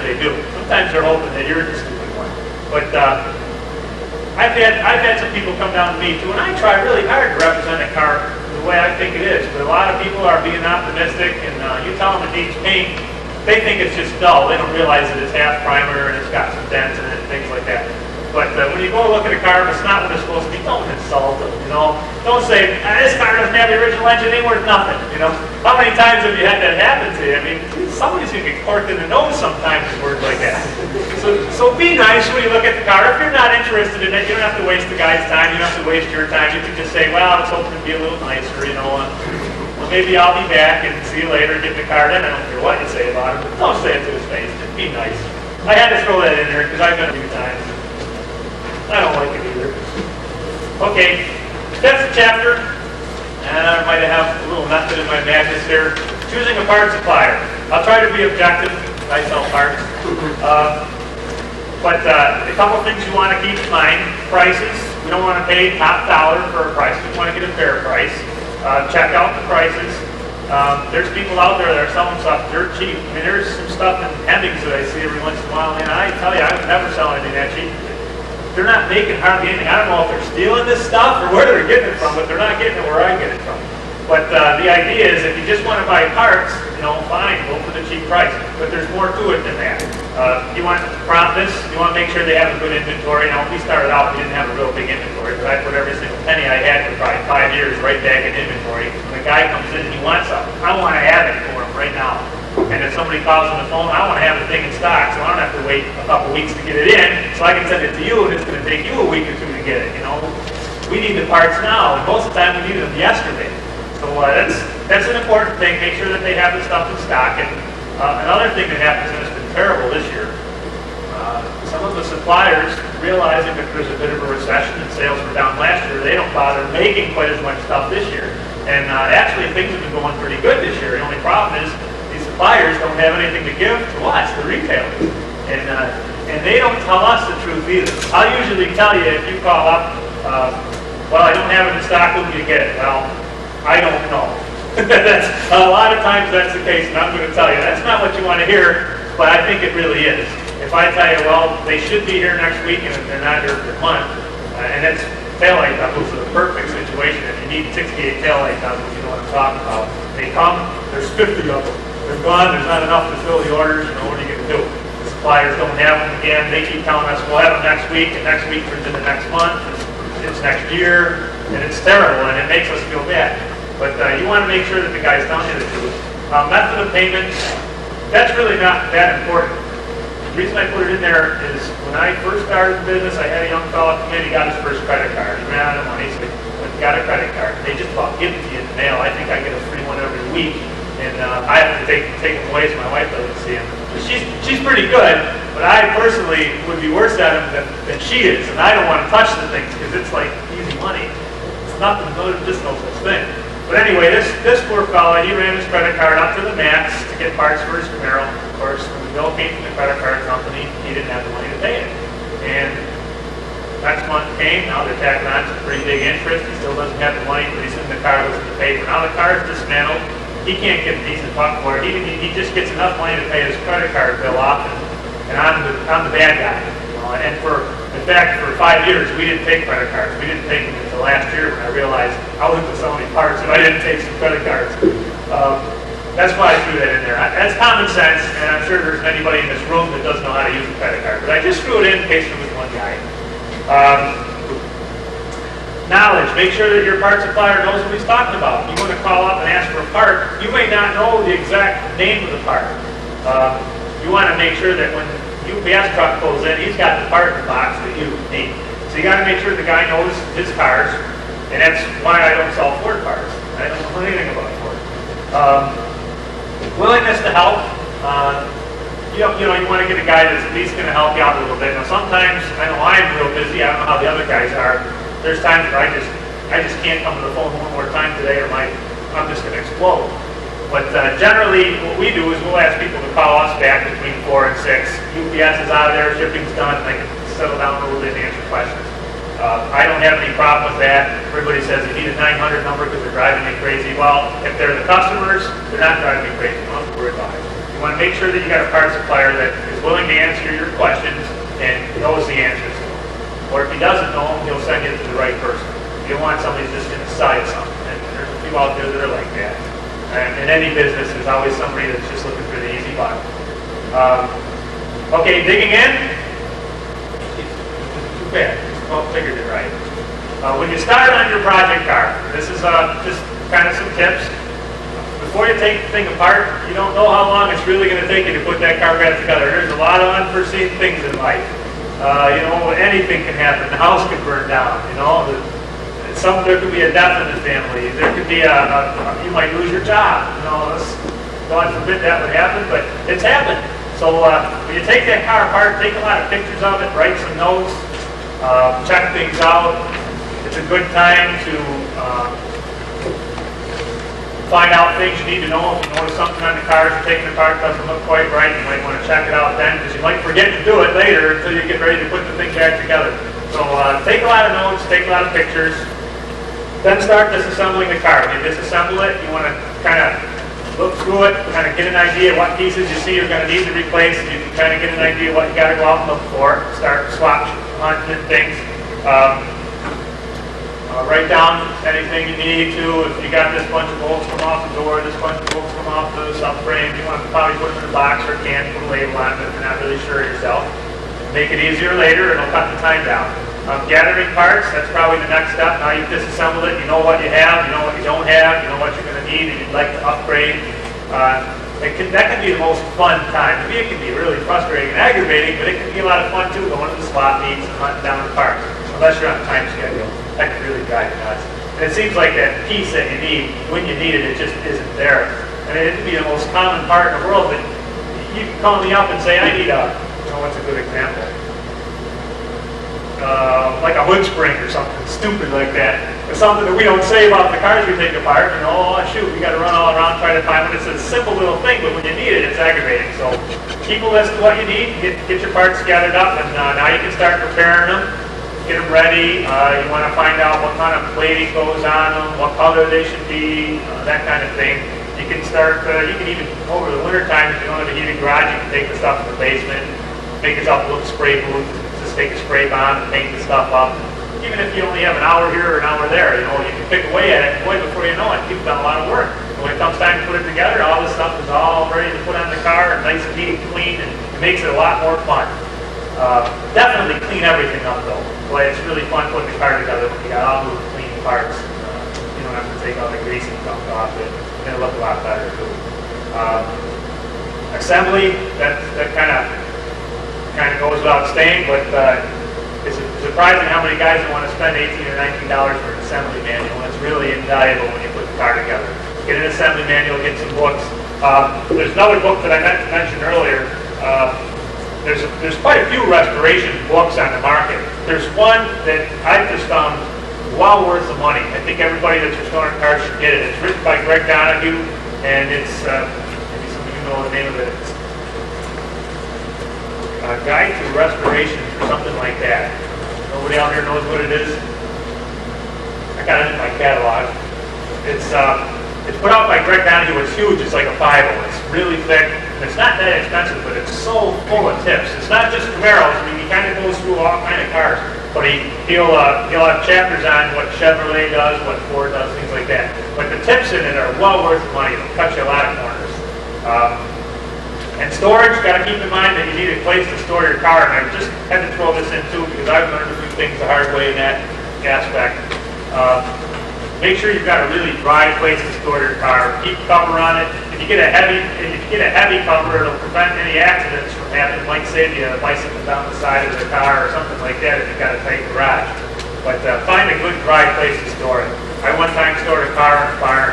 they do. Sometimes they're hoping that you're the stupid one. But I've had some people come down to me too, and I try really hard to represent a car the way I think it is. But a lot of people are being optimistic, and you tell them it needs paint, they think it's just dull. They don't realize that it's half primer and it's got some dents in it and things like that. But when you go look at a car, if it's not what it's supposed to be, don't insult them, you know. Don't say, this car doesn't have the original engine, it ain't worth nothing, you know. How many times have you had that happen to you? I mean, somebody's going to get corked in the nose sometimes with words like that. So be nice when you look at the car. If you're not interested in it, you don't have to waste the guy's time. You don't have to waste your time. You can just say, well, I was hoping to be a little nicer, you know. Well, maybe I'll be back and see you later, get the car in. I don't care what you say about it, but don't say it to his face. Just be nice. I had to throw that in there because I've done it a few times. I don't like it either. Okay, that's the chapter. And I might have a little method in my madness here. choosing a part supplier. I'll try to be objective. I sell parts. But a couple things you want to keep in mind. Prices. We don't want to pay top dollar for a price. We want to get a fair price. Check out the prices. There's people out there that are selling stuff dirt cheap. I mean, there's some stuff in Hemmings that I see every once in a while, and I tell you, I would never sell anything that cheap. They're not making hardly anything. I don't know if they're stealing this stuff or where they're getting it from, but they're not getting it where I get it from. But the idea is if you just want to buy parts, fine, go for the cheap price. But there's more to it than that. You want promptness, you want to make sure they have a good inventory. Now, when we started out, we didn't have a real big inventory, but I put every single penny I had for probably 5 years right back in inventory. When a guy comes in and he wants something, I want to have it for him right now. And if somebody calls on the phone, I want to have the thing in stock, so I don't have to wait a couple weeks to get it in, so I can send it to you, and it's going to take you a week or two to get it, We need the parts now, and most of the time we need them yesterday. So that's an important thing. Make sure that they have the stuff in stock. And another thing that happens, and it's been terrible this year, some of the suppliers, realizing that there's a bit of a recession and sales were down last year, they don't bother making quite as much stuff this year. And actually, things have been going pretty good this year. The only problem is these suppliers don't have anything to give to us, the retailers. And they don't tell us the truth either. I'll usually tell you if you call up, well, I don't have it in stock, when do you get it? Well, I don't know. That's, a lot of times that's the case, and I'm going to tell you, that's not what you want to hear, but I think it really is. If I tell you, well, they should be here next week, and if they're not here for a month, and that's taillight doubles are the perfect situation. If you need 68 taillight doubles, you know what I'm talking about. They come, there's 50 of them. They're gone, there's not enough to fill the orders, what are you going to do? The suppliers don't have them again. They keep telling us, we'll have them next week, and next week turns into next month, it's next year, and it's terrible, and it makes us feel bad. But you want to make sure that the guy's telling you the truth. Method of payment, that's really not that important. The reason I put it in there is when I first started the business, I had a young fellow come in, he got his first credit card. He ran out of money, so he got a credit card. They just about give it to you in the mail. I think I get a free one every week, and I have to take them away so my wife doesn't see them. She's pretty good, but I personally would be worse at them than she is, and I don't want to touch the things because it's like easy money. It's nothing, just no such thing. But anyway, this poor fella, he ran his credit card up to the max to get parts for his Camaro. Of course, when the bill came from the credit card company, he didn't have the money to pay it. And next month came, now they're tacking on some pretty big interest. He still doesn't have the money, but he's in the car goes to the paper. Now the car is dismantled. He can't get a decent buck for it. He just gets enough money to pay his credit card bill off, and I'm the bad guy. And in fact, for 5 years, we didn't take credit cards. We didn't take them until last year when I realized I wasn't with so many parts if I didn't take some credit cards. That's why I threw that in there. That's common sense, and I'm sure there's anybody in this room that doesn't know how to use a credit card. But I just threw it in case there was one guy. Knowledge. Make sure that your part supplier knows what he's talking about. You want to call up and ask for a part, you may not know the exact name of the part. You want to make sure that when UPS truck pulls in, he's got the part in the box that you need. So you got to make sure the guy knows his cars, and that's why I don't sell Ford cars. I don't know anything about Ford. Willingness to help. You want to get a guy that's at least going to help you out a little bit. Now sometimes, I know I'm real busy, I don't know how the other guys are. There's times where I just can't come to the phone one more time today or I'm just going to explode. But generally, what we do is we'll ask people to call us back between 4 and 6. UPS is out of there, shipping's done, and I can settle down a little bit and answer questions. I don't have any problem with that. Everybody says they need a 900 number because they're driving me crazy. Well, if they're the customers, they're not driving me crazy. Don't have to worry about it. You want to make sure that you got a part supplier that is willing to answer your questions and knows the answers. Or if he doesn't know them, he'll send you to the right person. You don't want somebody who's just going to sell you something. And there's a few out there that are like that. And in any business, there's always somebody that's just looking for the easy buck. Okay, digging in. Too bad. Well, figured it right. When you start on your project car, this is just kind of some tips. Before you take the thing apart, you don't know how long it's really going to take you to put that car back together. There's a lot of unforeseen things in life. Anything can happen. The house could burn down. There could be a death in the family. There could be you might lose your job. God forbid that would happen, but it's happened. So when you take that car apart, take a lot of pictures of it, write some notes, check things out. It's a good time to find out things you need to know. If you notice something on the cars you're taking apart doesn't look quite right, you might want to check it out then, because you might forget to do it later until you get ready to put the thing back together. So take a lot of notes, take a lot of pictures, then start disassembling the car. When you disassemble it, you want to kind of look through it, kind of get an idea what pieces you see you're going to need to replace. You can kind of get an idea what you got to go out and look for. Start swap hunting and things. Write down anything you need to. If you got this bunch of bolts come off the door, this bunch of bolts come off the subframe, you want to probably put them in a box or a can, put a label on it if you're not really sure yourself. Make it easier later, and it'll cut the time down. Gathering parts, that's probably the next step. Now you've disassembled it, you know what you have, you know what you don't have, you know what you're going to need and you'd like to upgrade. That can be the most fun time. To me, it can be really frustrating and aggravating, but it can be a lot of fun too, going to the swap meets and hunting down the parts. Unless you're on a time schedule. That can really drive you nuts. And it seems like that piece that you need, when you need it, it just isn't there. I mean, it can be the most common part in the world, but you can call me up and say, I need what's a good example? Like a hood spring or something stupid like that. Or something that we don't say about the cars we take apart. You know, oh shoot, we got to run all around trying to find one. It's a simple little thing, but when you need it, it's aggravating. So keep a list of what you need, get your parts gathered up, and now you can start preparing them. Get them ready. You want to find out what kind of plating goes on them, what color they should be, that kind of thing. You can start, you can even, over the winter time, if you don't have a heated garage, you can take the stuff to the basement, make yourself a little spray booth, just take a spray bomb and paint the stuff up. Even if you only have an hour here or an hour there, you can pick away at it, and boy, before you know it, you've done a lot of work. And when it comes time to put it together, all this stuff is all ready to put on the car, and nice and neat and clean, and it makes it a lot more fun. Definitely clean everything up though. Boy, it's really fun putting the car together when you got all those clean parts. You don't have to take all the grease and stuff off it. It'll look a lot better too. Assembly, that kind of goes without saying, but it's surprising how many guys want to spend $18 or $19 for an assembly manual. It's really invaluable when you put the car together. Get an assembly manual, get some books. There's another book that I meant to mention earlier. There's quite a few restoration books on the market. There's one that I've just found well worth the money. I think everybody that's restoring cars should get it. It's written by Greg Donahue, and it's, maybe some of you know the name of it. It's a Guide to Restoration or something like that. Nobody out here knows what it is? I got it in my catalog. It's put out by Greg Donahue. It's huge. It's like a 5-0. It's really thick. It's not that expensive, but it's so full of tips. It's not just Camaros. I mean, he kind of goes through all kind of cars. But he'll have chapters on what Chevrolet does, what Ford does, things like that. But the tips in it are well worth the money. It'll cut you a lot of corners. And storage, got to keep in mind that you need a place to store your car. And I just had to throw this in too because I've learned a few things the hard way in that aspect. Make sure you've got a really dry place to store your car. Keep cover on it. If you get a heavy cover, it'll prevent any accidents from happening. It might save you a bicycle down the side of the car or something like that if you've got a tight garage. But find a good dry place to store it. I one time stored a car in a barn.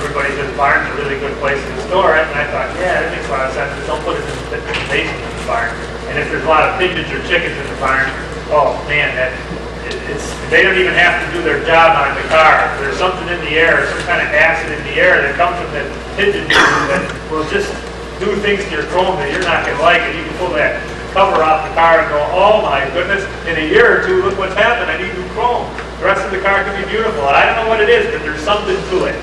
Everybody says barn's a really good place to store it, and I thought, yeah, that makes a lot of sense. Just don't put it in the basement of the barn. And if there's a lot of pigeons or chickens in the barn, oh man, they don't even have to do their job on the car. There's something in the air, some kind of acid in the air that comes from the pigeon that will just do things to your chrome that you're not going to like, and you can pull that cover off the car and go, oh my goodness, in a year or two, look what's happened, I need new chrome. The rest of the car can be beautiful. And I don't know what it is, but there's something to it.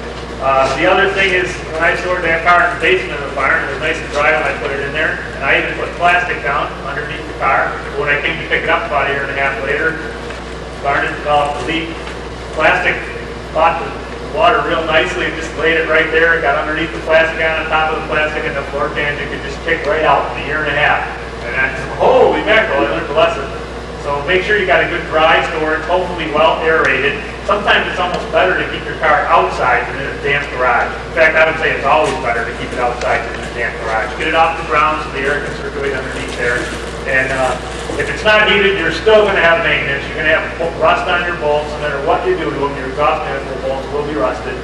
The other thing is, when I stored that car in the basement of the barn, it was nice and dry when I put it in there, and I even put plastic down underneath the car. But when I came to pick it up about a year and a half later, started to develop a leak. Plastic caught the water real nicely and just laid it right there. It got underneath the plastic, on top of the plastic, and the floor pan you could just kick right out in a year and a half. And I said, holy mackerel, I learned a lesson. So make sure you got a good dry storage, hopefully well aerated. Sometimes it's almost better to keep your car outside than in a damp garage. In fact, I would say it's always better to keep it outside than in a damp garage. Get it off the ground so the air can circulate underneath there. And if it's not heated, you're still going to have maintenance. You're going to have rust on your bolts. No matter what you do to them, your exhaust manifold bolts will be rusted.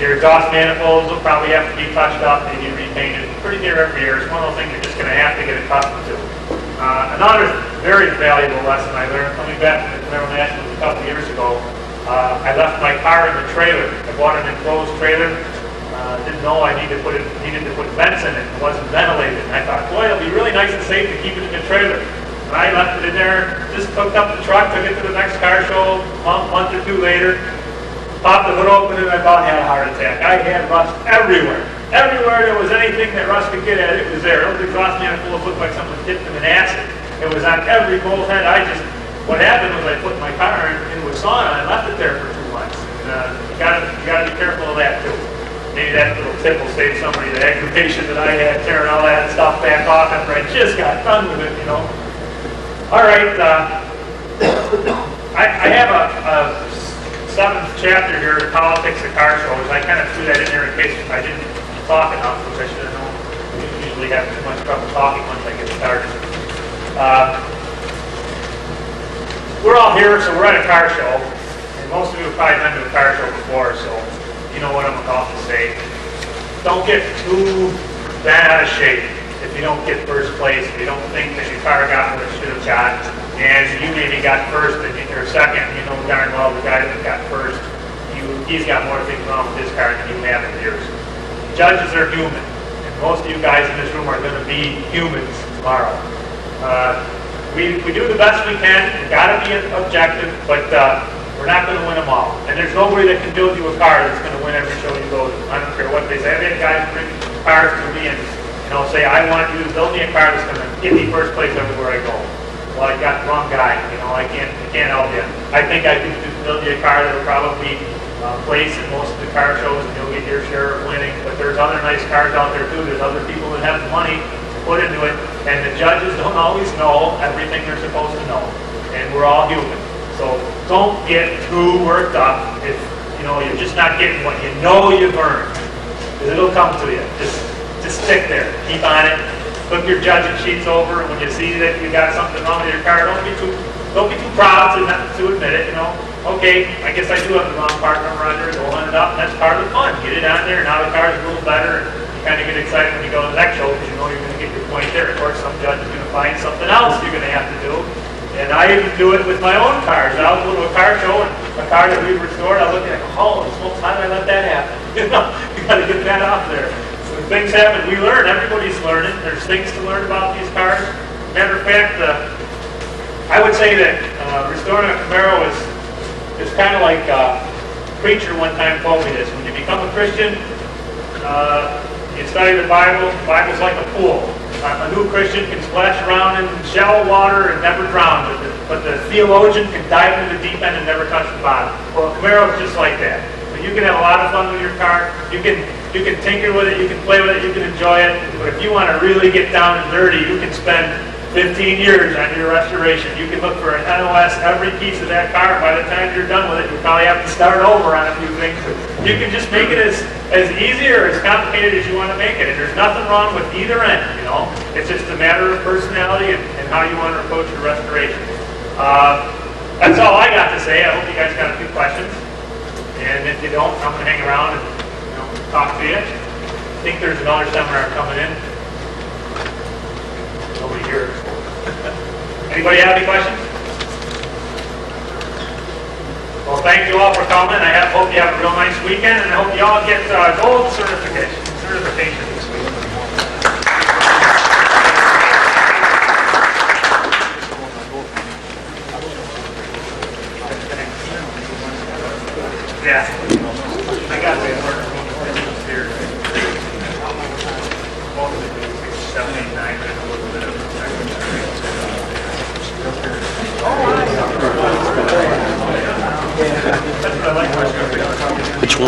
Your exhaust manifolds will probably have to be touched up, maybe repainted pretty near every year. It's one of those things you're just going to have to get accustomed to. Another very valuable lesson I learned coming back from the Camaro Nationals a couple years ago I left my car in the trailer. I bought an enclosed trailer. Didn't know I needed to put vents in it. It wasn't ventilated. And I thought, boy, it'll be really nice and safe to keep it in the trailer. And I left it in there, just hooked up the truck, took it to the next car show a month or two later, popped the hood open, and I about had a heart attack. I had rust everywhere. Everywhere there was anything that rust could get at, it was there. It was exhaust manifold looked like someone dipped them in acid. It was on every bolt head. What happened was I put my car into a sauna and left it there for 2 months. And you gotta be careful of that too. Maybe that little tip will save somebody the aggravation that I had tearing all that stuff back off after I just got done with it, you know. All right, I have a 7th chapter here, Politics of Car Shows. I kind of threw that in there in case I didn't talk enough, which I should have known. I usually have too much trouble talking once I get started. We're all here, so we're at a car show, and most of you have probably been to a car show before, so you know what I'm about to say. Don't get too bent out of shape if you don't get first place, if you don't think that your car got what it should have got, and you maybe got first or second, you know darn well the guy that got first, he's got more things wrong with his car than you have in yours. Judges are human, and most of you guys in this room are going to be humans tomorrow. We do the best we can. We've got to be objective, but we're not going to win them all. And there's nobody that can build you a car that's going to win every show you go to. I don't care what they say. I've had guys bring cars to me and say, I want you to build me a car that's going to give me first place everywhere I go. Well, I got the wrong guy. I can't help you. I think I can build you a car that'll probably place in most of the car shows and you'll get your share of winning. But there's other nice cars out there too. There's other people that have the money to put into it. And the judges don't always know everything they're supposed to know. And we're all human. So don't get too worked up if you're just not getting what you know you've earned. Because it'll come to you. Just stick there. Keep on it. Look your judging sheets over, and when you see that you got something wrong with your car, don't be too proud to admit it. Okay, I guess I do have the wrong part number on there. Go hunt it up, and that's part of the fun. Get it on there. Now the car's a little better. You kind of get excited when you go to the next show because you know you're going to get your point there. Of course, some judge is going to find something else you're going to have to do. And I even do it with my own cars. I'll go to a car show, and a car that we've restored, I'll look at it and go, holy smokes, how did I let that happen? You got to get that out there. When things happen, we learn. Everybody's learning. There's things to learn about these cars. Matter of fact, I would say that restoring a Camaro is kind of like a preacher one time told me this. When you become a Christian, you study the Bible. The Bible's like a pool. A new Christian can splash around in shallow water and never drown, but the theologian can dive into the deep end and never touch the bottom. Well, a Camaro is just like that. So you can have a lot of fun with your car. You can tinker with it, you can play with it, you can enjoy it. But if you want to really get down and dirty, you can spend 15 years on your restoration. You can look for an NOS every piece of that car. By the time you're done with it, you probably have to start over on a few things. You can just make it as easy or as complicated as you want to make it. And there's nothing wrong with either end, It's just a matter of personality and how you want to approach your restoration. That's all I got to say. I hope you guys got a few questions. And if you don't, I'm going to hang around and talk to you. I think there's another seminar coming in. Nobody here. Anybody have any questions? Well, thank you all for coming. I hope you have a real nice weekend, and I hope you all get gold certification this week. Yeah. I got the here. 7, 8, 9, and a little bit of